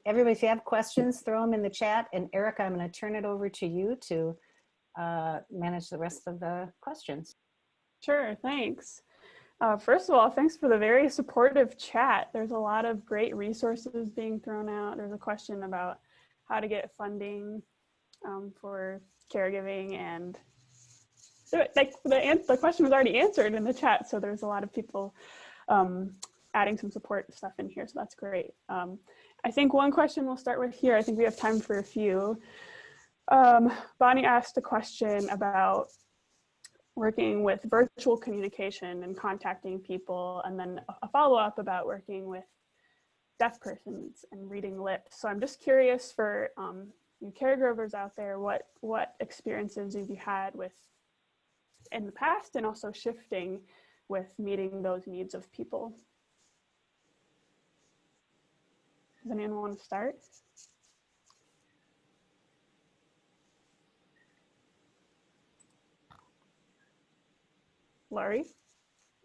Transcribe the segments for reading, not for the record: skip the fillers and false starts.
everybody, if you have questions, throw them in the chat. And Erica, I'm going to turn it over to you to manage the rest of the questions. Sure, thanks. First of all, thanks for the very supportive chat. There's a lot of great resources being thrown out. There's a question about how to get funding for caregiving, and so, like, the question was already answered in the chat, so there's a lot of people adding some support stuff in here, so that's great. I think one question we'll start with here, I think we have time for a few. Bonnie asked a question about working with virtual communication and contacting people, and then a follow-up about working with deaf persons and reading lips. So I'm just curious for you caregivers out there, what experiences have you had with in the past, and also shifting with meeting those needs of people? Does anyone want to start? Laurie?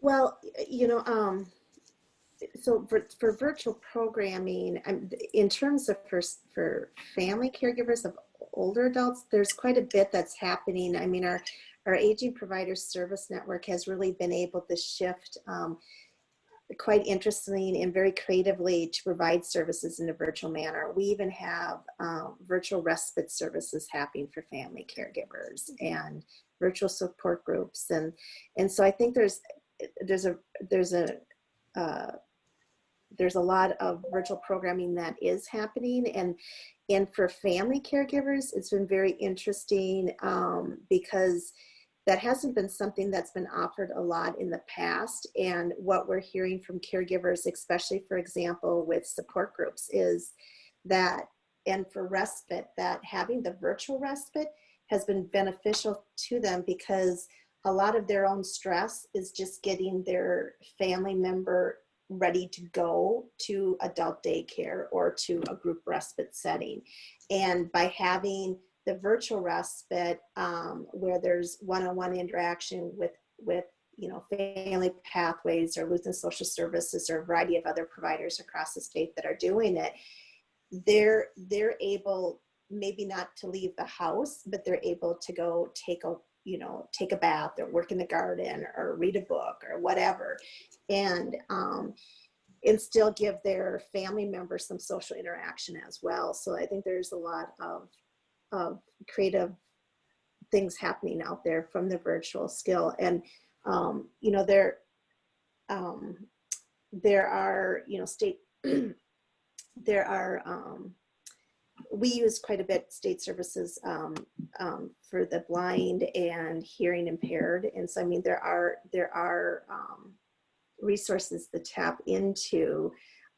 Well, you know, so for virtual programming, in terms of for family caregivers of older adults, there's quite a bit that's happening. I mean, our Aging Providers Service Network has really been able to shift quite interestingly and very creatively to provide services in a virtual manner. We even have virtual respite services happening for family caregivers and virtual support groups, and so I think there's a lot of virtual programming that is happening, and for family caregivers, it's been very interesting because that hasn't been something that's been offered a lot in the past. And what we're hearing from caregivers, especially, for example, with support groups, is that, and for respite, that having the virtual respite has been beneficial to them, because a lot of their own stress is just getting their family member ready to go to adult daycare or to a group respite setting. And by having the virtual respite, where there's one-on-one interaction with you know, family pathways or Lutheran Social Services or a variety of other providers across the state that are doing it, they're able maybe not to leave the house, but they're able to go take a bath or work in the garden or read a book or whatever, and still give their family members some social interaction as well. So I think there's a lot of creative things happening out there from the virtual skill. And you know, there are, you know, state there are we use quite a bit state services for the blind and hearing impaired, and so I mean there are resources to tap into.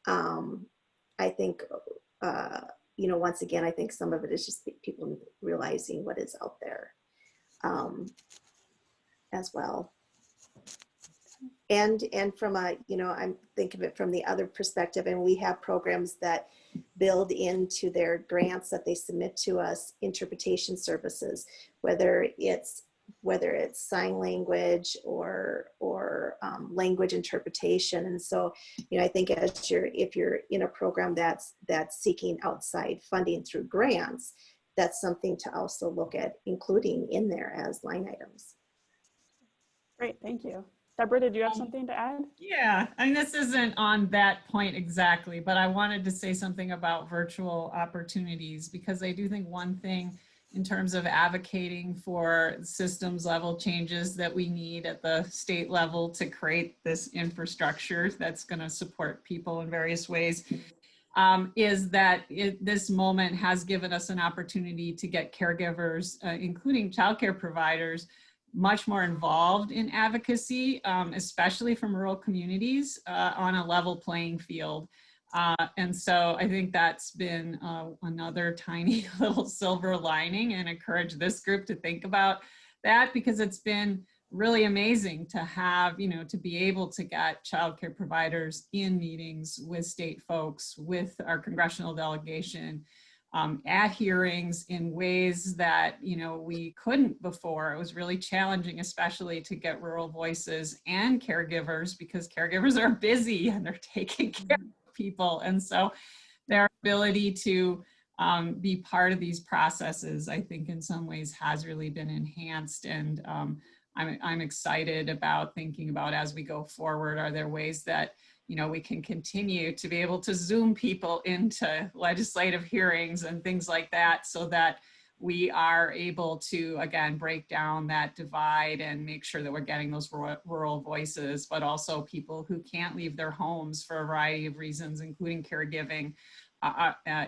I think you know, once again, I think some of it is just people realizing what is out there as well. And from a, you know, I think of it from the other perspective, and we have programs that build into their grants that they submit to us interpretation services, whether it's sign language or language interpretation. And so, you know, I think if you're in a program that's seeking outside funding through grants, that's something to also look at including in there as line items. Great, thank you. Debra, did you have something to add? Yeah, I mean, this isn't on that point exactly, but I wanted to say something about virtual opportunities, because I do think one thing in terms of advocating for systems level changes that we need at the state level to create this infrastructure that's going to support people in various ways, is that this moment has given us an opportunity to get caregivers, including childcare providers, much more involved in advocacy, especially from rural communities, on a level playing field. And so I think that's been another tiny little silver lining, and encourage this group to think about that, because it's been really amazing to have, you know, to be able to get childcare providers in meetings with state folks, with our congressional delegation, at hearings in ways that, you know, we couldn't before. It was really challenging, especially to get rural voices and caregivers, because caregivers are busy and they're taking care of people. And so their ability to be part of these processes, I think in some ways has really been enhanced. And I'm excited about thinking about, as we go forward, are there ways that, you know, we can continue to be able to Zoom people into legislative hearings and things like that, so that we are able to, again, break down that divide and make sure that we're getting those rural voices, but also people who can't leave their homes for a variety of reasons, including caregiving,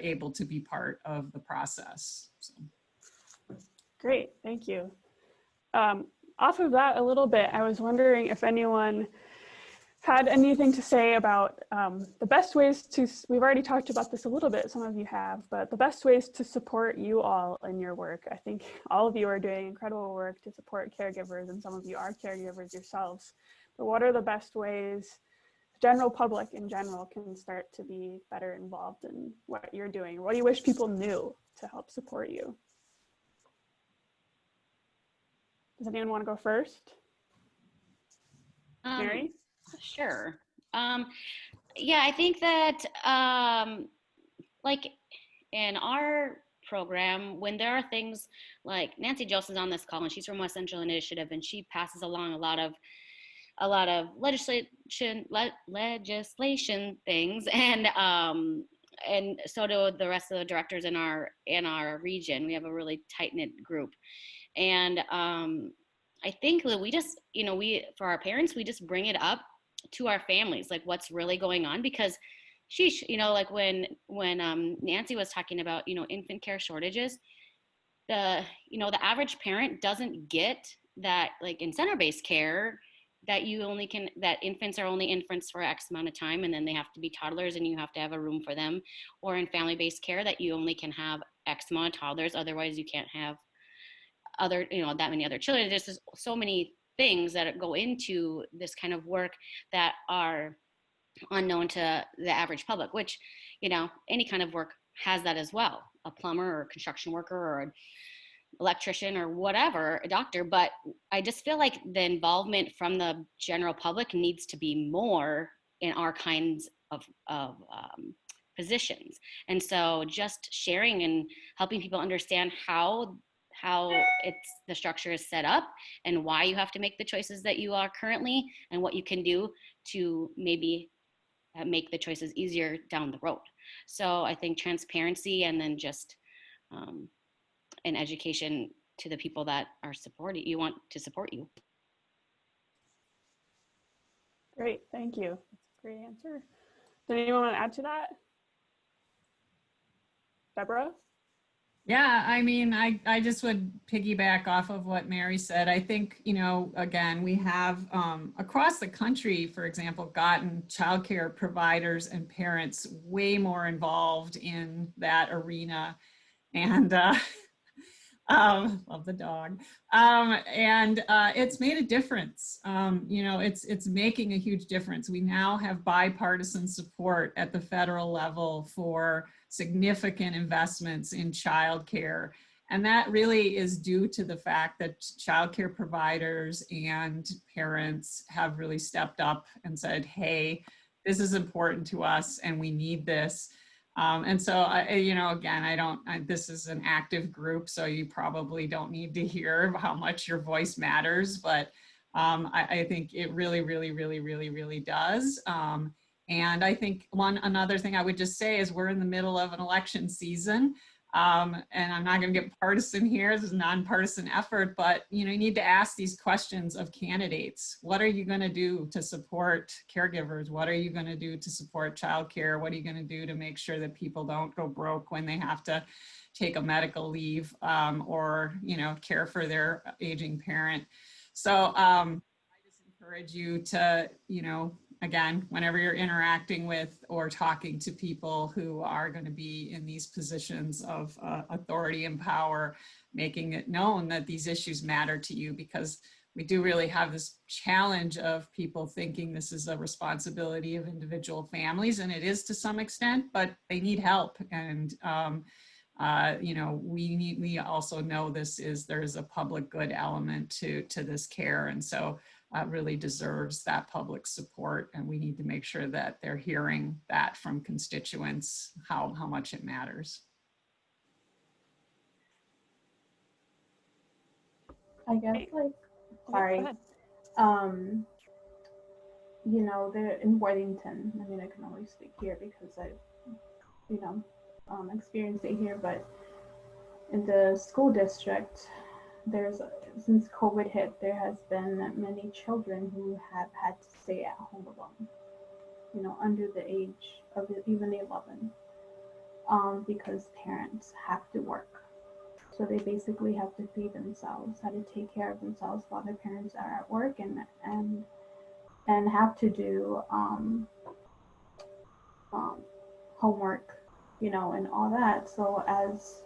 able to be part of the process. So. Great, thank you. Off of that a little bit, I was wondering if anyone had anything to say about the best ways to, we've already talked about this a little bit, some of you have, but the best ways to support you all in your work. I think all of you are doing incredible work to support caregivers, and some of you are caregivers yourselves. But what are the best ways the general public in general can start to be better involved in what you're doing? What do you wish people knew to help support you? Does anyone want to go first? Mary? Sure. Yeah, I think that like in our program, when there are things like Nancy Joseph's on this call, and she's from West Central Initiative, and she passes along a lot of legislation things, and so do the rest of the directors in our region. We have a really tight-knit group. And I think that we just, you know, for our parents, we just bring it up to our families, like what's really going on, because you know, like when Nancy was talking about, you know, infant care shortages, you know, the average parent doesn't get that, like in center-based care, that that infants are only infants for X amount of time, and then they have to be toddlers and you have to have a room for them, or in family-based care that you only can have X amount of toddlers, otherwise you can't have that many other children. There's just so many things that go into this kind of work that are unknown to the average public, which, you know, any kind of work has that as well. A plumber or a construction worker or an electrician or whatever, a doctor. But I just feel like the involvement from the general public needs to be more in our kinds of positions. And so just sharing and helping people understand how the structure is set up and why you have to make the choices that you are currently, and what you can do to maybe make the choices easier down the road. So I think transparency, and then just an education to the people that are want to support you. Great, thank you. That's a great answer. Did anyone want to add to that? Debra? Yeah, I mean, I just would piggyback off of what Mary said. I think, you know, again, we have across the country, for example, gotten childcare providers and parents way more involved in that arena. And love the dog. And it's made a difference. You know, it's making a huge difference. We now have bipartisan support at the federal level for significant investments in childcare. And that really is due to the fact that childcare providers and parents have really stepped up and said, hey, this is important to us and we need this. And so, you know, again, this is an active group, so you probably don't need to hear how much your voice matters, but I think it really, really, really, really, really does. And I think another thing I would just say is we're in the middle of an election season. And I'm not going to get partisan here. This is a nonpartisan effort, but you need to ask these questions of candidates. What are you going to do to support caregivers? What are you going to do to support childcare? What are you going to do to make sure that people don't go broke when they have to take a medical leave or care for their aging parent? So I just encourage you to, again, whenever you're interacting with or talking to people who are going to be in these positions of authority and power, making it known that these issues matter to you, because we do really have this challenge of people thinking this is a responsibility of individual families, and it is to some extent, but they need help. And we also know there's a public good element to this care. And so really deserves that public support, and we need to make sure that they're hearing that from constituents, how much it matters. I guess, like, sorry, Go ahead. you know, they're in Worthington. I mean, I can only speak here because I've, you know, experienced it here, but in the school district, since COVID hit, there has been many children who have had to stay at home alone, you know, under the age of even 11, because parents have to work. So they basically have to feed themselves, how to take care of themselves while their parents are at work, and have to do homework, you know, and all that. So as,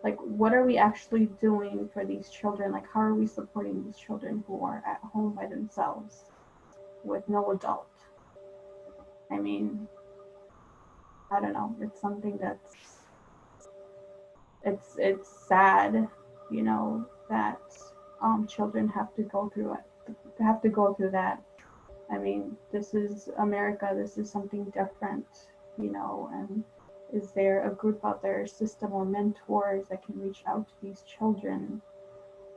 like, what are we actually doing for these children? Like, how are we supporting these children who are at home by themselves with no adult? I mean, I don't know. It's something that's, it's sad, you know, that children have to go through it. Have to go through that. I mean, this is America. This is something different, you know, and is there a group out there, system or mentors that can reach out to these children?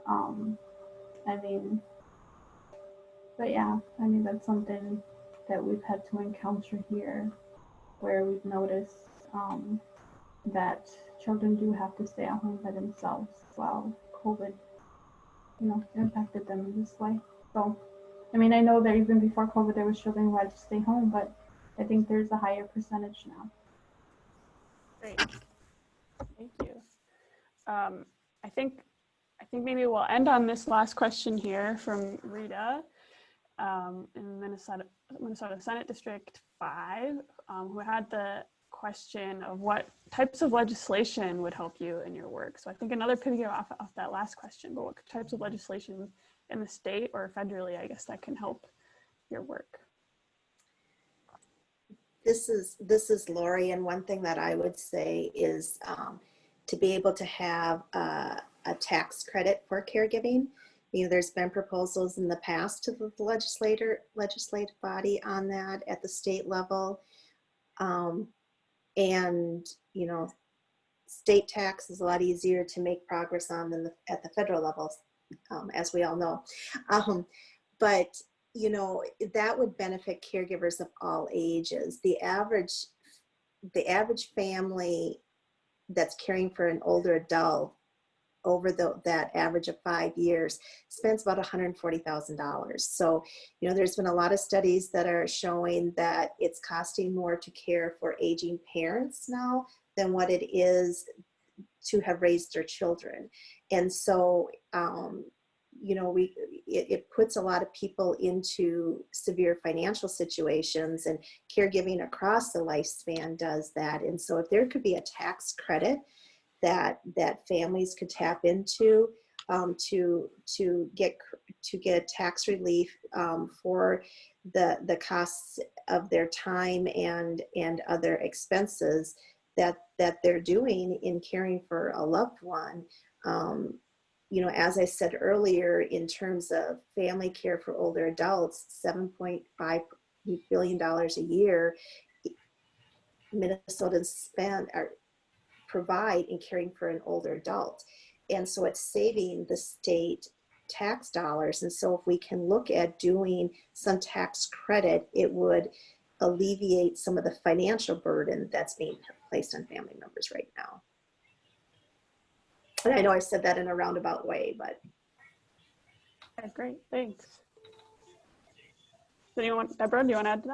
I mean, but yeah, I mean, that's something that we've had to encounter here, where we've noticed that children do have to stay at home by themselves while COVID, you know, impacted them in this way. So, I mean, I know that even before COVID, there was children who had to stay home, but I think there's a higher percentage now. Great. Thank you. I think maybe we'll end on this last question here from Rita in Minnesota Senate District 5, who had the question of what types of legislation would help you in your work. So I think another piggy off that last question, but what types of legislation in the state or federally, I guess, that can help your work? This is Lori, and one thing that I would say is to be able to have a tax credit for caregiving. You know, there's been proposals in the past to the legislative body on that at the state level, and you know, state tax is a lot easier to make progress on than at the federal level, as we all know. But you know, that would benefit caregivers of all ages. The average family that's caring for an older adult over that average of 5 years spends about $140,000. So, you know, there's been a lot of studies that are showing that it's costing more to care for aging parents now than what it is to have raised their children. And so, you know, it puts a lot of people into severe financial situations, and caregiving across the lifespan does that. And so if there could be a tax credit that families could tap into to get tax relief for the costs of their time and other expenses that they're doing in caring for a loved one. You know, as I said earlier, in terms of family care for older adults, $7.5 billion a year, Minnesotans provide in caring for an older adult. And so it's saving the state tax dollars. And so if we can look at doing some tax credit, it would alleviate some of the financial burden that's being placed on family members right now. And I know I said that in a roundabout way, but. Okay, great, thanks. Debra, do you want to add to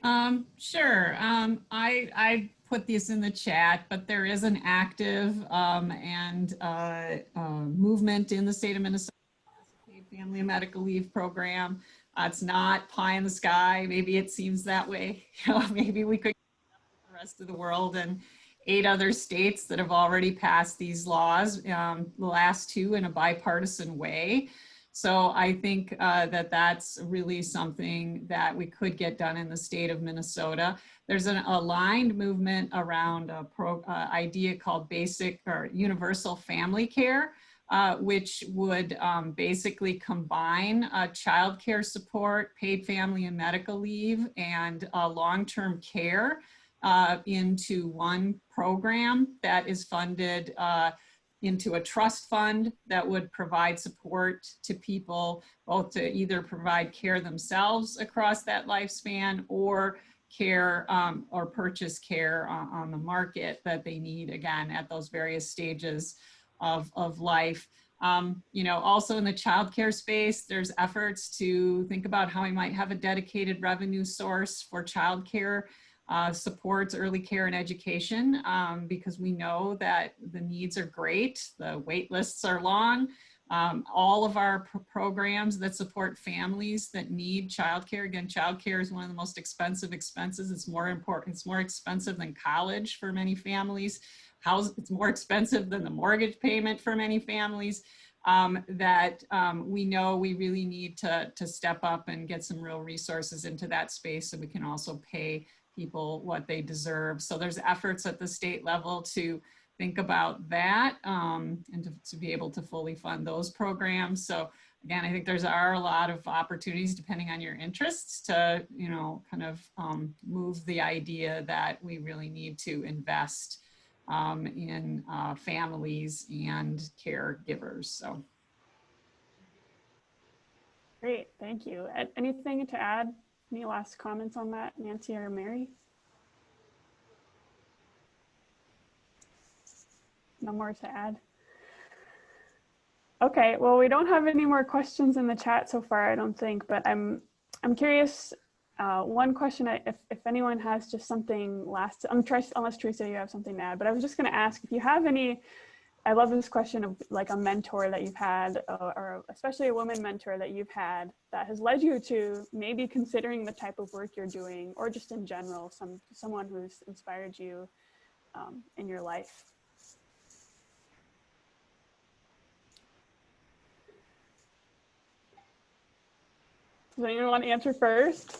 that? Sure. I put this in the chat, but there is an active movement in the state of Minnesota, Family and Medical Leave Program. It's not pie in the sky. Maybe it seems that way. You know, maybe we could get the rest of the world and 8 other states that have already passed these laws, the last 2 in a bipartisan way. So I think that that's really something that we could get done in the state of Minnesota. There's an aligned movement around a idea called basic or universal family care, which would basically combine childcare support, paid family and medical leave, and long-term care into one program that is funded into a trust fund that would provide support to people, both to either provide care themselves across that lifespan or care or purchase care on the market that they need, again, at those various stages of life. You know, also in the childcare space, there's efforts to think about how we might have a dedicated revenue source for childcare supports early care and education, because we know that the needs are great, the wait lists are long. All of our programs that support families that need childcare, again, childcare is one of the most expensive expenses. It's more important, it's more expensive than college for many families. It's more expensive than the mortgage payment for many families. We know we really need to step up and get some real resources into that space so we can also pay people what they deserve. So there's efforts at the state level to think about that and to be able to fully fund those programs. So again, I think there's are a lot of opportunities depending on your interests to, you know, kind of move the idea that we really need to invest in families and caregivers. So. Great, thank you. Anything to add? Any last comments on that, Nancy or Mary? No more to add? Okay, well, we don't have any more questions in the chat so far, I don't think, but I'm curious, one question, if anyone has just something last, unless Teresa, you have something to add, but I was just gonna ask if you have any, I love this question of like a mentor that you've had, or especially a woman mentor that you've had that has led you to maybe considering the type of work you're doing, or just in general, someone who's inspired you in your life. Does anyone want to answer first?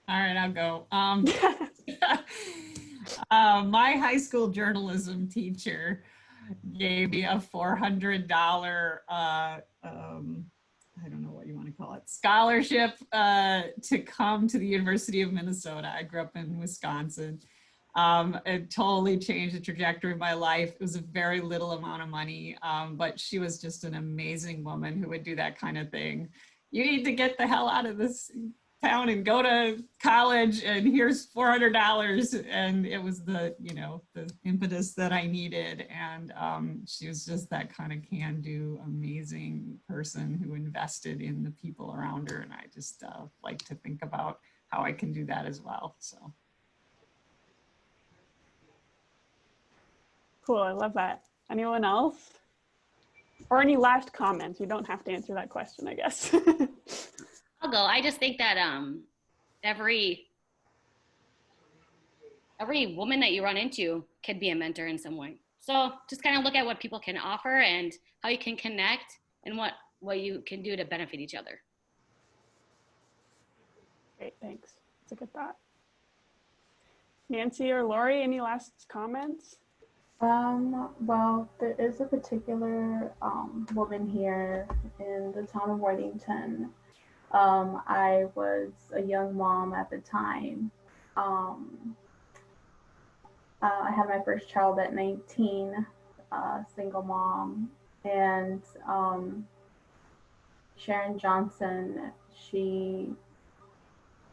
All right, I'll go. My high school journalism teacher gave me a $400, I don't know what you want to call it, scholarship to come to the University of Minnesota. I grew up in Wisconsin. It totally changed the trajectory of my life. It was a very little amount of money, but she was just an amazing woman who would do that kind of thing. You need to get the hell out of this town and go to college, and here's $400. And it was the, you know, the impetus that I needed. And she was just that kind of can-do, amazing person who invested in the people around her. And I just like to think about how I can do that as well, so. Cool, I love that. Anyone else? Or any last comments? You don't have to answer that question, I guess. I'll go. I just think that every woman that you run into could be a mentor in some way. So just kind of look at what people can offer and how you can connect and what you can do to benefit each other. Great, thanks. That's a good thought. Nancy or Lori, any last comments? Well, there is a particular woman here in the town of Worthington. I was a young mom at the time. I had my first child at 19, single mom, and Sharon Johnson,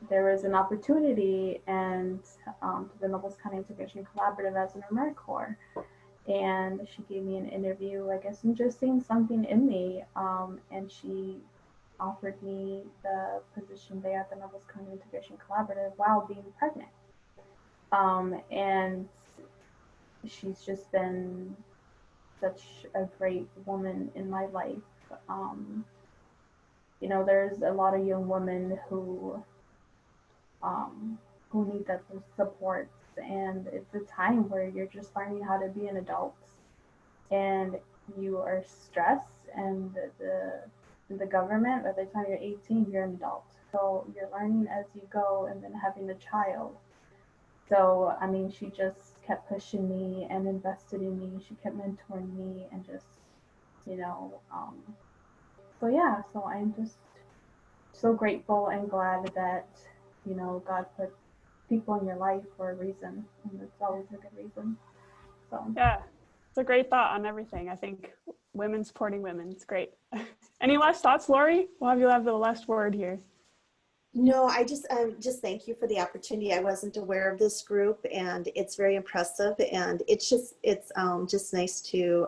there was an opportunity and the Nobles County Integration Collaborative as an AmeriCorps. And she gave me an interview, I guess, and just seeing something in me. And she offered me the position there at the Nobles County Integration Collaborative while being pregnant. And she's just been such a great woman in my life. You know, there's a lot of young women who need that support, and it's a time where you're just learning how to be an adult, and you are stressed, and the government, by the time you're 18, you're an adult, so you're learning as you go, and then having a child. So I mean, she just kept pushing me and invested in me. She kept mentoring me and just, you know, so yeah, so I'm just so grateful and glad that, you know, God put people in your life for a reason, and it's always a good reason. So Yeah, it's a great thought on everything. I think women supporting women, it's great. Any last thoughts, Lori? We'll have you have the last word here. No, I just thank you for the opportunity. I wasn't aware of this group, and it's very impressive, and it's just nice to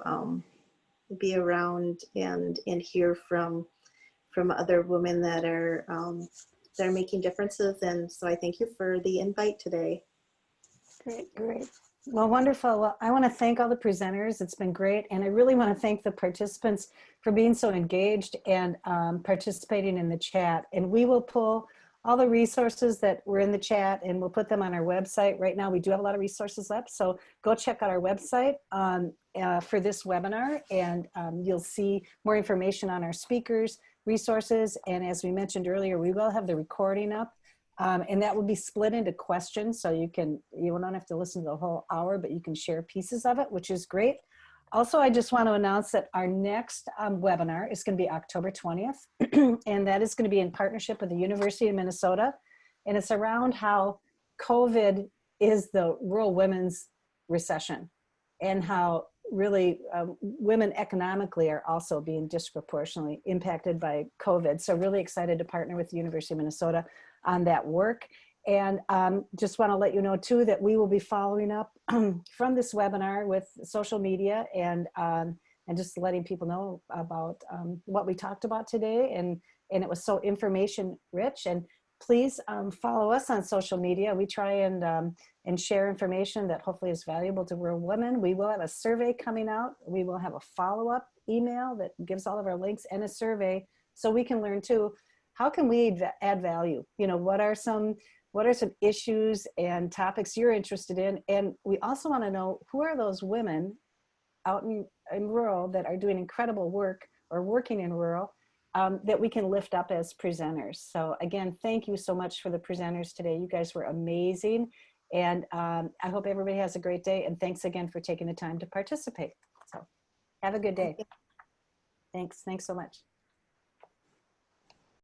be around and hear from other women that are making differences. And so I thank you for the invite today. Great. Great. Well, wonderful. Well, I want to thank all the presenters. It's been great. And I really want to thank the participants for being so engaged and participating in the chat. And we will pull all the resources that were in the chat and we'll put them on our website. Right now, we do have a lot of resources left. So go check out our website for this webinar, and you'll see more information on our speakers, resources. And as we mentioned earlier, we will have the recording up. And that will be split into questions, so you don't have to listen to the whole hour, but you can share pieces of it, which is great. Also, I just want to announce that our next webinar is going to be October 20th, and that is going to be in partnership with the University of Minnesota. And it's around how COVID is the rural women's recession, and how really women economically are also being disproportionately impacted by COVID. So really excited to partner with the University of Minnesota on that work. And just want to let you know too that we will be following up from this webinar with social media and just letting people know about what we talked about today. And it was so information rich. And please follow us on social media. We try and share information that hopefully is valuable to rural women. We will have a survey coming out. We will have a follow-up email that gives all of our links and a survey, so we can learn too, how can we add value? You know, what are some issues and topics you're interested in? And we also want to know, who are those women out in rural that are doing incredible work or working in rural that we can lift up as presenters. So again, thank you so much for the presenters today. You guys were amazing. And I hope everybody has a great day. And thanks again for taking the time to participate. So have a good day. Thanks so much.